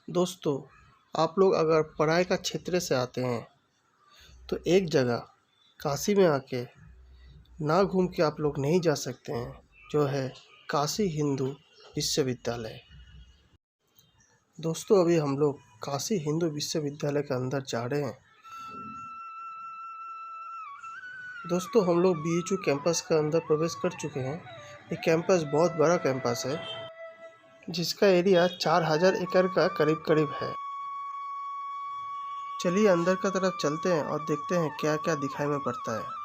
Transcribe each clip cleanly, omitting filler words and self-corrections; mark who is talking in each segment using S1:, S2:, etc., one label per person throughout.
S1: दोस्तों, आप लोग अगर पढ़ाई का क्षेत्र से आते हैं तो एक जगह काशी में आके ना घूम के आप लोग नहीं जा सकते हैं, जो है काशी हिंदू विश्वविद्यालय। दोस्तों, अभी हम लोग काशी हिंदू विश्वविद्यालय के अंदर जा रहे हैं। दोस्तों, हम लोग बीएचयू कैंपस के अंदर प्रवेश कर चुके हैं। ये कैंपस बहुत बड़ा कैंपस है, जिसका एरिया 4000 एकड़ का करीब करीब है। चलिए अंदर की तरफ चलते हैं और देखते हैं क्या क्या दिखाई में पड़ता है।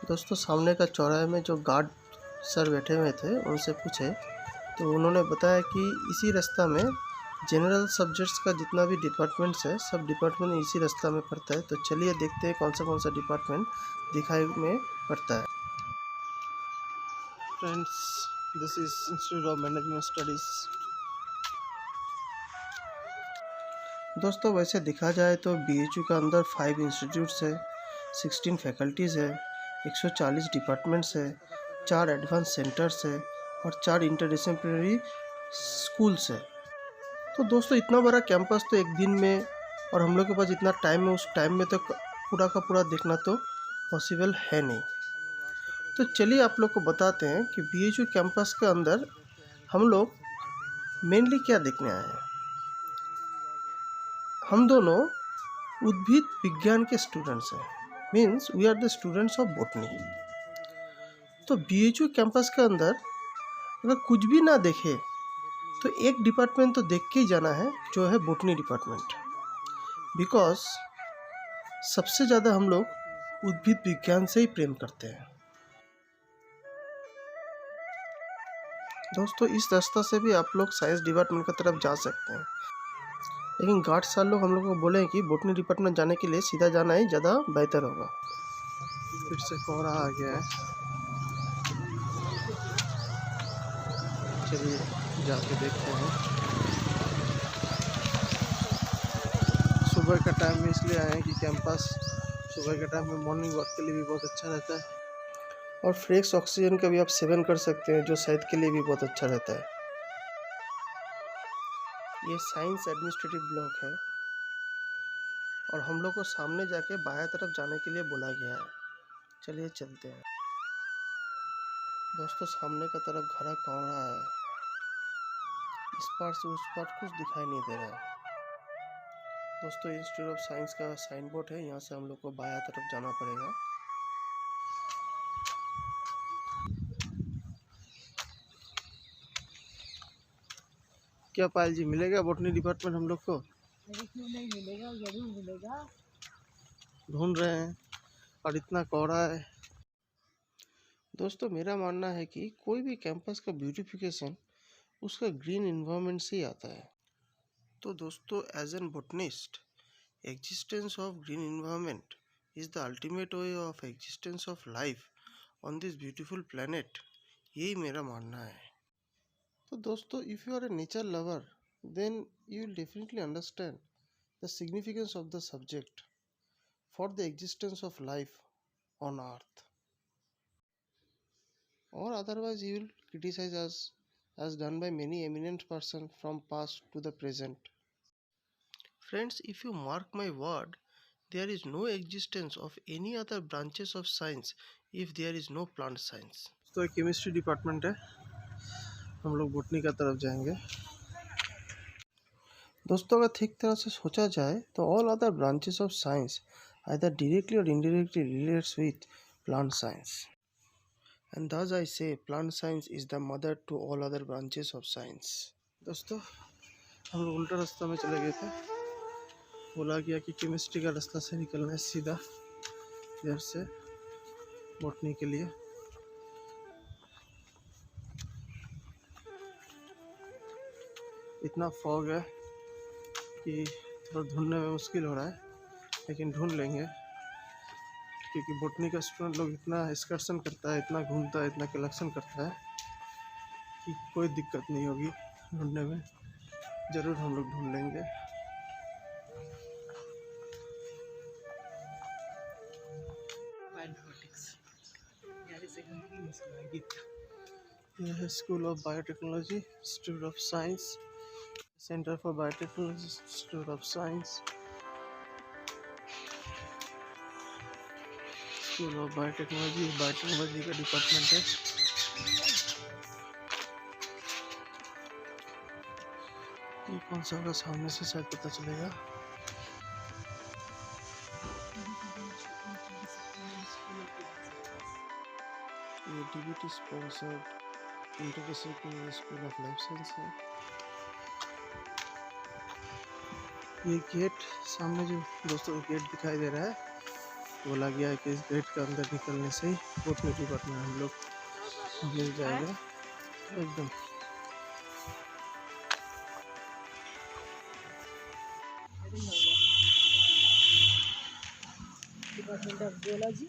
S1: दोस्तों, सामने का चौराहे में जो गार्ड सर बैठे हुए थे उनसे पूछे तो उन्होंने बताया कि इसी रास्ता में जनरल सब्जेक्ट्स का जितना भी डिपार्टमेंट्स है, सब डिपार्टमेंट इसी रास्ता में पड़ता है। तो चलिए देखते हैं कौन सा डिपार्टमेंट दिखाई में पड़ता है। Friends, this is institute of management studies. दोस्तों, वैसे देखा जाए तो बीएचयू के अंदर 5 इंस्टीट्यूट्स है, 16 फैकल्टीज़ है, 140 डिपार्टमेंट्स है, 4 एडवांस सेंटर्स है और 4 इंटरडिसिप्लिनरी स्कूल्स है। तो दोस्तों, इतना बड़ा कैंपस तो एक दिन में और हम लोग के पास इतना टाइम है, उस टाइम में तो पूरा का पूरा देखना तो पॉसिबल है नहीं। तो चलिए आप लोग को बताते हैं कि बीएचयू कैंपस के अंदर हम लोग मेनली क्या देखने आए हैं। हम दोनों उद्भिद विज्ञान के स्टूडेंट्स हैं, means we are the students of botany. तो बीएचयू कैंपस के अंदर अगर कुछ भी ना देखे तो एक डिपार्टमेंट तो देख के ही जाना है, जो है बॉटनी डिपार्टमेंट। बिकॉज सबसे ज़्यादा हम लोग उद्भिद विज्ञान से ही प्रेम करते हैं। दोस्तों, इस रास्ता से भी आप लोग साइंस डिपार्टमेंट की तरफ जा सकते हैं, लेकिन गार्ड सार लोग हम लोग को बोले कि बॉटनी डिपार्टमेंट जाने के लिए सीधा जाना ही ज़्यादा बेहतर होगा। फिर से कोहरा आ गया है, चलिए जाके देखते हैं। सुबह का टाइम में इसलिए आए हैं कि कैंपस सुबह के टाइम में मॉर्निंग वॉक के लिए भी बहुत अच्छा रहता है और फ्रेश ऑक्सीजन का भी आप सेवन कर सकते हैं, जो सेहत के लिए भी बहुत अच्छा रहता है। ये साइंस एडमिनिस्ट्रेटिव ब्लॉक है और हम लोग को सामने जाके बाएं तरफ जाने के लिए बोला गया है। चलिए चलते हैं। दोस्तों, सामने का तरफ घड़ा कोहरा है, इस पार से उस पार कुछ दिखाई नहीं दे रहा है। दोस्तों, इंस्टीट्यूट ऑफ साइंस का साइन बोर्ड है, यहाँ से हम लोग को बाएं तरफ जाना पड़ेगा। क्या पायल जी, मिलेगा बॉटनी डिपार्टमेंट हम लोग को?
S2: क्यों नहीं मिलेगा, जरूर मिलेगा।
S1: ढूंढ रहे हैं और इतना कोहरा है। दोस्तों, मेरा मानना है कि कोई भी कैंपस का ब्यूटिफिकेशन उसका ग्रीन इन्वायरमेंट से ही आता है। तो दोस्तों, as an botanist, existence of green environment is the ultimate way of existence of life on this beautiful planet, यही मेरा मानना है। तो दोस्तों, if you are a nature lover, then you will definitely understand the significance of the subject for the existence of life on earth, or otherwise you will criticize us as done by many eminent persons from past to the present. Friends, if you mark my word, there is no existence of any other branches of science if there is no plant science. तो chemistry department है, हम लोग botany का तरफ जाएंगे। दोस्तों, अगर ठीक तरह से सोचा जाए तो all other branches of science either directly or indirectly relates with plant science, and thus I say plant science is the mother to all other branches of science. दोस्तों, हम लोग उल्टा रास्ता में चले गए थे। बोला गया कि केमिस्ट्री का रास्ता से निकलना है सीधा इधर से बॉटनी के लिए। इतना फॉग है कि थोड़ा ढूंढने में मुश्किल हो रहा है, लेकिन ढूंढ लेंगे, क्योंकि बॉटनी का स्टूडेंट लोग इतना एक्सकर्शन करता है, इतना घूमता है, इतना कलेक्शन करता है कि कोई दिक्कत नहीं होगी ढूंढने में। ज़रूर हम लोग ढूंढ लेंगे। यह है school of biotechnology, institute of science, centre for biotechnology, institute of science, school of biotechnology. Biotechnology का डिपार्टमेंट है। ये कौन सा होगा, सामने से शायद पता चलेगा। ये DBT sponsored interdisciplinary school of life science है। ये गेट सामने जो दोस्तों गेट दिखाई दे रहा है, बोला गया है कि इस गेट के अंदर निकलने से ही बोटनी डिपार्टमेंट हम लोग मिल जाएगा एकदम।
S2: Department of geology.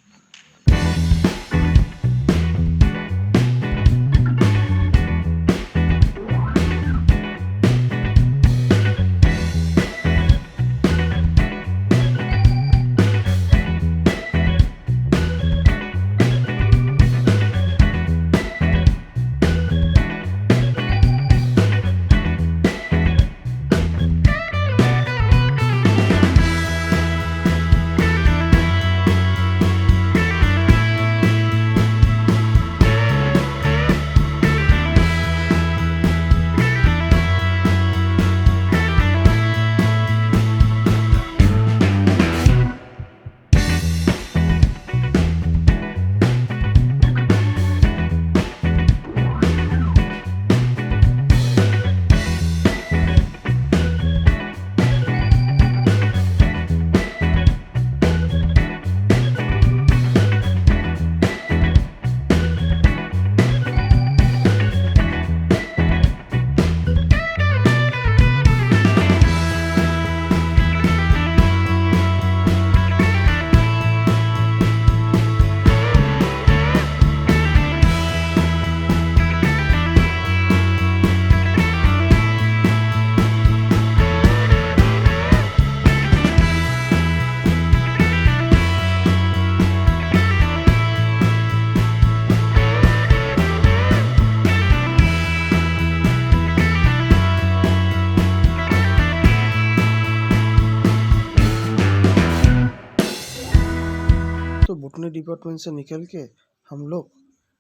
S1: तो बोटनी डिपार्टमेंट से निकल के हम लोग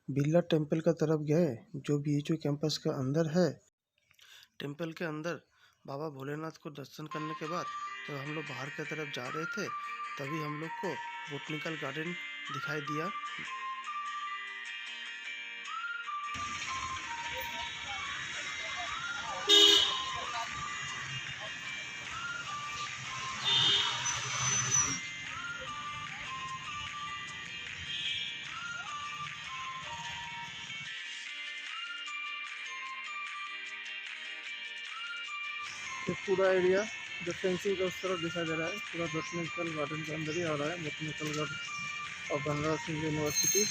S1: बिरला टेम्पल का तरफ गए, जो बीएचयू कैंपस का अंदर है। टेम्पल के अंदर बाबा भोलेनाथ को दर्शन करने के बाद जब हम लोग बाहर की तरफ जा रहे थे, तभी हम लोग को बोटनिकल गार्डन दिखाई दिया। ये पूरा एरिया जो फेंसिंग का उस तरफ दिखाई दे रहा है, पूरा बोटनिकल गार्डन के अंदर ही आ रहा है। Botanical garden of Ganga Singh university.